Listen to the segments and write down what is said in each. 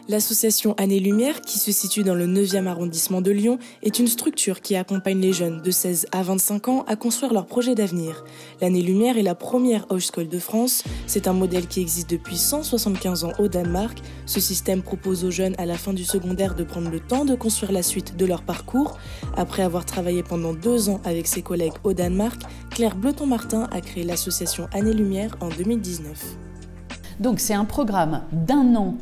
L'association Année-Lumière, qui se situe dans le 9e arrondissement de Lyon, est une structure qui accompagne les jeunes de 16 à 25 ans à construire leurs projets d'avenir. L'Année-Lumière est la première Hochschule de France. C'est un modèle qui existe depuis 175 ans au Danemark. Ce système propose aux jeunes à la fin du secondaire de prendre le temps de construire la suite de leur parcours. Après avoir travaillé pendant 2 ans avec ses collègues au Danemark, Claire Bleton-Martin a créé l'association Année-Lumière en 2019. Donc c'est un programme d'1 an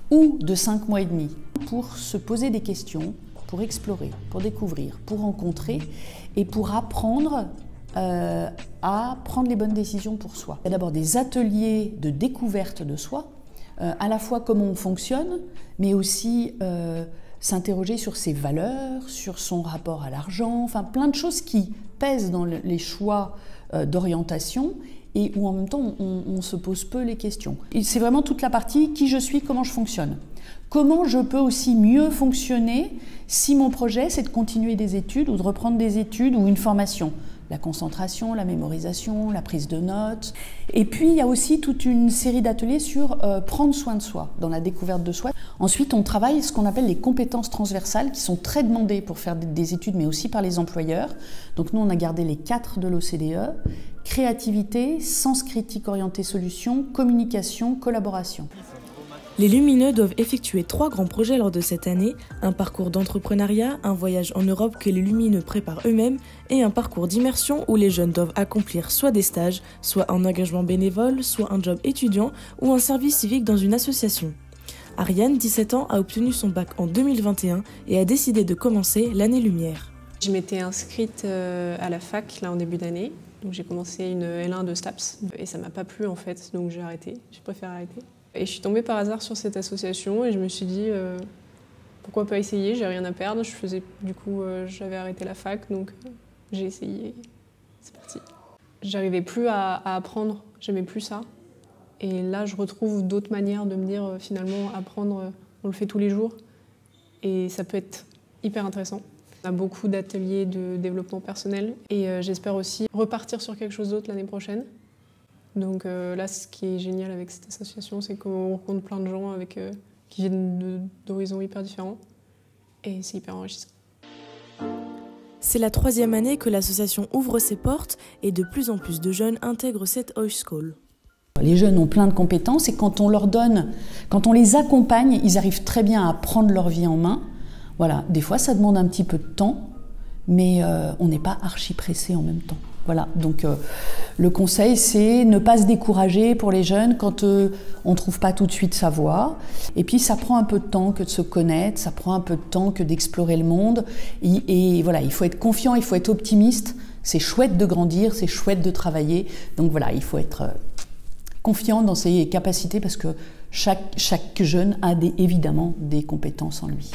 ou de 5 mois et demi pour se poser des questions, pour explorer, pour découvrir, pour rencontrer et pour apprendre à prendre les bonnes décisions pour soi. Il y a d'abord des ateliers de découverte de soi, à la fois comment on fonctionne, mais aussi s'interroger sur ses valeurs, sur son rapport à l'argent, enfin plein de choses qui pèsent dans les choix d'orientation et où en même temps on se pose peu les questions. C'est vraiment toute la partie qui je suis, comment je fonctionne. Comment je peux aussi mieux fonctionner si mon projet c'est de continuer des études ou de reprendre des études ou une formation. La concentration, la mémorisation, la prise de notes. Et puis il y a aussi toute une série d'ateliers sur prendre soin de soi, dans la découverte de soi. Ensuite on travaille ce qu'on appelle les compétences transversales qui sont très demandées pour faire des études mais aussi par les employeurs. Donc nous on a gardé les 4 de l'OCDE. Créativité, sens critique orienté solution, communication, collaboration. Les lumineux doivent effectuer 3 grands projets lors de cette année, un parcours d'entrepreneuriat, un voyage en Europe que les lumineux préparent eux-mêmes et un parcours d'immersion où les jeunes doivent accomplir soit des stages, soit un engagement bénévole, soit un job étudiant ou un service civique dans une association. Ariane, 17 ans, a obtenu son bac en 2021 et a décidé de commencer l'Année-Lumière. Je m'étais inscrite à la fac là, en début d'année, donc j'ai commencé une L1 de STAPS et ça m'a pas plu en fait, donc j'ai arrêté, j'ai préféré arrêter. Et je suis tombée par hasard sur cette association et je me suis dit pourquoi pas essayer, j'ai rien à perdre. J'avais arrêté la fac, donc j'ai essayé, c'est parti. J'arrivais plus à apprendre, j'aimais plus ça. Et là, je retrouve d'autres manières de me dire finalement apprendre, on le fait tous les jours et ça peut être hyper intéressant. On a beaucoup d'ateliers de développement personnel et j'espère aussi repartir sur quelque chose d'autre l'année prochaine. Donc là, ce qui est génial avec cette association, c'est qu'on rencontre plein de gens qui viennent d'horizons hyper différents et c'est hyper enrichissant. C'est la 3e année que l'association ouvre ses portes et de plus en plus de jeunes intègrent cette Hochschule. Les jeunes ont plein de compétences et quand on leur donne, quand on les accompagne, ils arrivent très bien à prendre leur vie en main. Voilà, des fois ça demande un petit peu de temps, mais on n'est pas archi pressé en même temps. Voilà, donc le conseil c'est ne pas se décourager pour les jeunes quand on ne trouve pas tout de suite sa voie. Et puis ça prend un peu de temps que de se connaître, ça prend un peu de temps que d'explorer le monde. Et voilà, il faut être confiant, il faut être optimiste. C'est chouette de grandir, c'est chouette de travailler. Donc voilà, il faut être confiant dans ses capacités parce que chaque jeune a évidemment des compétences en lui.